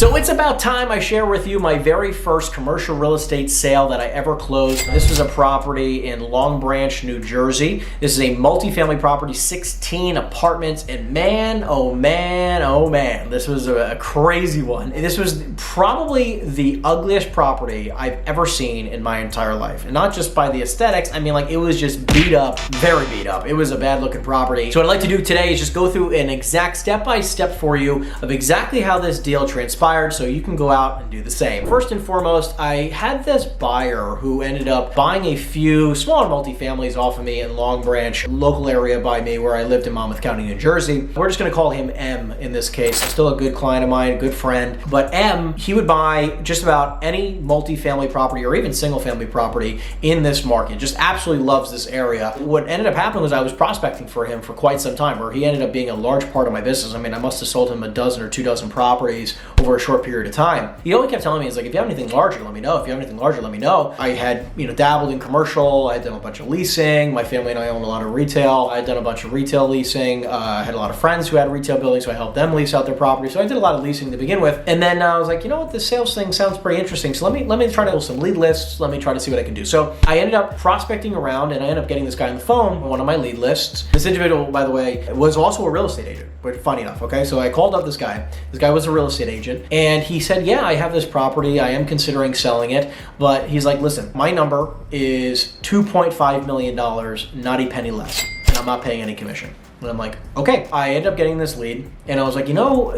So it's about time I share with you my very first commercial real estate sale that I ever closed. This was a property in Long Branch, New Jersey. This is a multifamily property, 16 apartments, and man, oh man, oh man, this was a crazy one. This was probably the ugliest property I've ever seen in my entire life. And not just by the aesthetics, I mean, like, it was just beat up, very beat up. It was a bad looking property. So what I'd like to do today is just go through an exact step-by-step for you of exactly how this deal transpired, so you can go out and do the same. First and foremost, I had this buyer who ended up buying a few smaller multifamilies off of me in Long Branch, local area by me where I lived in Monmouth County, New Jersey. We're just gonna call him M in this case. Still a good client of mine, a good friend. But M, he would buy just about any multifamily property or even single family property in this market. Just absolutely loves this area. What ended up happening was I was prospecting for him for quite some time, where he ended up being a large part of my business. I mean, I must have sold him a dozen or 2 dozen properties over a short period of time. He always kept telling me, he's like, if you have anything larger, let me know. If you have anything larger, let me know. I had, dabbled in commercial. I had done a bunch of leasing. My family and I owned a lot of retail. I had done a bunch of retail leasing. I had a lot of friends who had retail buildings, so I helped them lease out their property. So I did a lot of leasing to begin with. And then I was like, you know what, this sales thing sounds pretty interesting. So let me try to build some lead lists. Let me try to see what I can do. So I ended up prospecting around, and I ended up getting this guy on the phone, one of my lead lists. This individual, by the way, was also a real estate agent, but funny enough, okay? So I called up this guy. This guy was a real estate agent, and he said, yeah, I have this property. I am considering selling it, but he's like, listen, my number is $2.5 million, not a penny less, and I'm not paying any commission. And I'm like, okay. I ended up getting this lead, and I was like,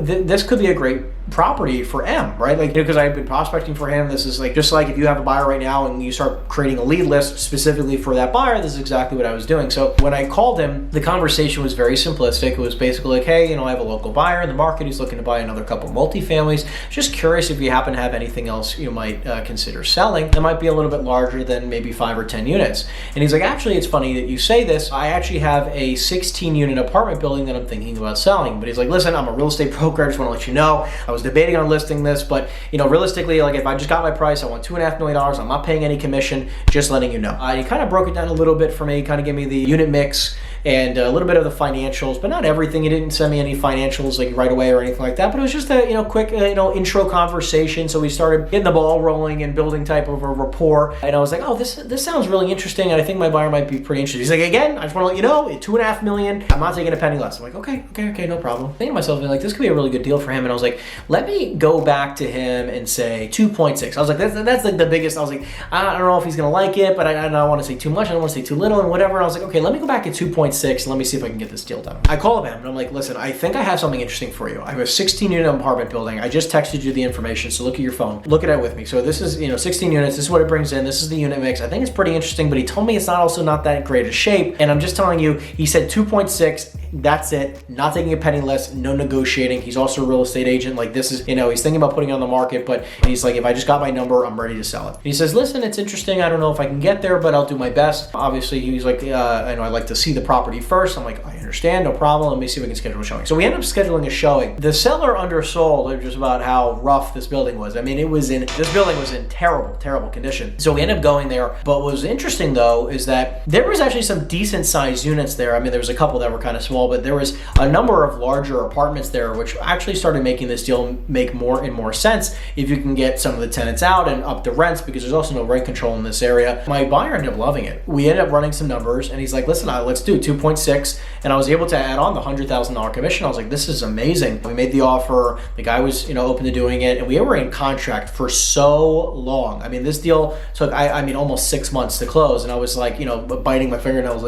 this could be a great property for M, right? Like, because I've been prospecting for him. This is like, just like if you have a buyer right now and you start creating a lead list specifically for that buyer, this is exactly what I was doing. So when I called him, the conversation was very simplistic. It was basically like, hey, I have a local buyer in the market. He's looking to buy another couple multifamilies. Just curious if you happen to have anything else you might consider selling that might be a little bit larger than maybe 5 or 10 units. And he's like, actually, it's funny that you say this. I actually have a 16-unit apartment building that I'm thinking about selling. But he's like, listen, I'm a real estate broker. I just want to let you know, I was debating on listing this, but realistically, like, if I just got my price, I want $2.5 million. I'm not paying any commission, just letting you know. He kind of broke it down a little bit for me, kind of gave me the unit mix and a little bit of the financials, but not everything. He didn't send me any financials like right away or anything like that, but it was just a quick intro conversation. So we started getting the ball rolling and building type of a rapport, and I was like, oh, this sounds really interesting, and I think my buyer might be pretty interested. He's like, again, I just want to let you know, $2.5 million, I'm not taking a penny less. I'm like, okay, no problem. Thinking to myself, like, this could be a really good deal for him, and I was like, let me go back to him and say 2.6. I was like, that's like the biggest. I was like, I don't know if he's gonna like it, but I don't want to say too much, I don't want to say too little, and whatever. I was like, okay, let me go back at 2.6 and let me see if I can get this deal done. I call him and I'm like, listen, I think I have something interesting for you. I have a 16-unit apartment building. I just texted you the information, so look at your phone. Look at it with me. So this is 16 units. This is what it brings in. This is the unit mix. I think it's pretty interesting, but he told me it's not that great a shape. And I'm just telling you, he said 2.6. That's it. Not taking a penny less. No negotiating. He's also a real estate agent. Like, this is, he's thinking about putting it on the market, but he's like, if I just got my number, I'm ready to sell it. And he says, listen, it's interesting. I don't know if I can get there, but I'll do my best. Obviously, he's like, I know I'd like to see the property first. I'm like, I understand, no problem. Let me see if we can schedule a showing. So we ended up scheduling a showing. The seller undersold just about how rough this building was. I mean, this building was in terrible condition. So we ended up going there. But what was interesting though is that there was actually some decent sized units there. I mean, there was a couple that were kind of small, but there was a number of larger apartments there, which actually started making this deal make more and more sense if you can get some of the tenants out and up the rents, because there's also no rent control in this area. My buyer ended up loving it. We ended up running some numbers, and he's like, listen, let's do 2.6, and I was able to add on the $100,000 commission. I was like, this is amazing. We made the offer. The guy was open to doing it, and we were in contract for so long. I mean, this deal took almost 6 months to close, and I was like, biting my fingernails,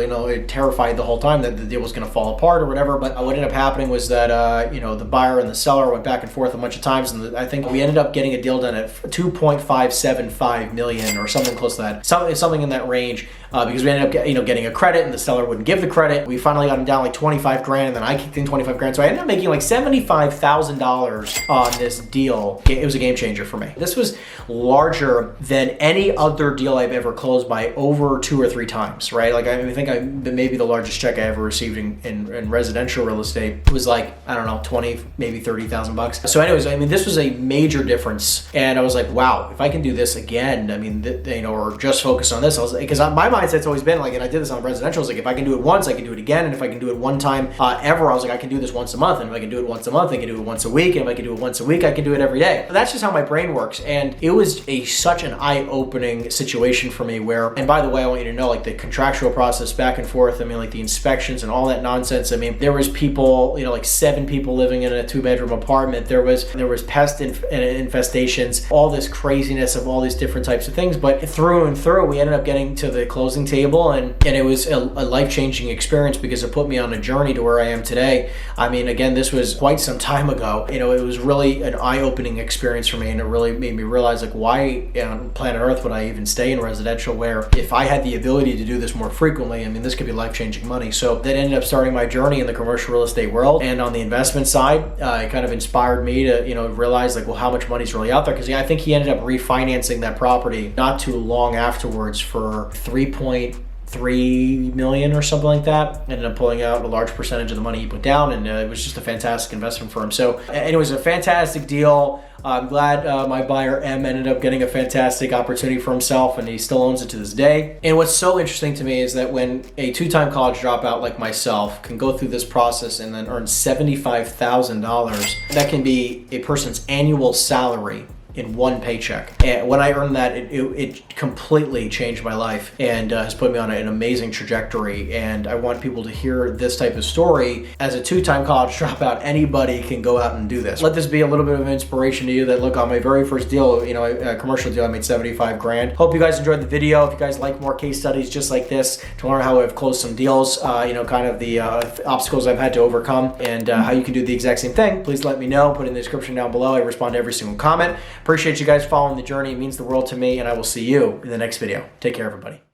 terrified the whole time that the deal was going to fall apart or whatever. But what ended up happening was that the buyer and the seller went back and forth a bunch of times, and I think we ended up getting a deal done at $2.575 million or something close to that, something in that range, because we ended up getting a credit, and the seller wouldn't give the credit. We finally got him down like 25 grand, and then I kicked in 25 grand, so I ended up making like $75,000 on this deal. It was a game changer for me. This was larger than any other deal I've ever closed by over 2 or 3 times, right? Like, I think maybe the largest check I ever received in residential real estate was like, I don't know, 20, maybe 30,000 bucks. So anyways, this was a major difference, and I was like, wow, if I can do this again, or just focus on this, I was like, because my mind mindset's always been like, and I did this on residential, is like, if I can do it once, I can do it again. And if I can do it one time ever, I was like, I can do this once a month. And if I can do it once a month, I can do it once a week. And if I can do it once a week, I can do it every day. But that's just how my brain works. And it was such an eye-opening situation for me where, and by the way, I want you to know, like the contractual process back and forth, I mean, like the inspections and all that nonsense. I mean, there was people, like 7 people living in a 2-bedroom apartment. There was pest infestations, all this craziness of all these different types of things. But through and through, we ended up getting to the closing table, and it was a life-changing experience because it put me on a journey to where I am today. I mean, again, this was quite some time ago. It was really an eye-opening experience for me, and it really made me realize like why on planet Earth would I even stay in residential, where if I had the ability to do this more frequently, I mean, this could be life-changing money. So that ended up starting my journey in the commercial real estate world. And on the investment side, it kind of inspired me to realize like, well, how much money's really out there, because I think he ended up refinancing that property not too long afterwards for $3.3 million or something like that. Ended up pulling out a large percentage of the money he put down, and it was just a fantastic investment for him. So, and it was a fantastic deal. I'm glad my buyer M ended up getting a fantastic opportunity for himself, and he still owns it to this day. And what's so interesting to me is that when a 2-time college dropout like myself can go through this process and then earn $75,000, that can be a person's annual salary in one paycheck. And when I earned that, it completely changed my life and has put me on an amazing trajectory. And I want people to hear this type of story. As a 2-time college dropout, anybody can go out and do this. Let this be a little bit of inspiration to you that, look, on my very first deal, a commercial deal, I made 75 grand. Hope you guys enjoyed the video. If you guys like more case studies just like this to learn how I've closed some deals, kind of the obstacles I've had to overcome, and how you can do the exact same thing, please let me know. Put it in the description down below. I respond to every single comment. Appreciate you guys following the journey. It means the world to me, and I will see you in the next video. Take care, everybody.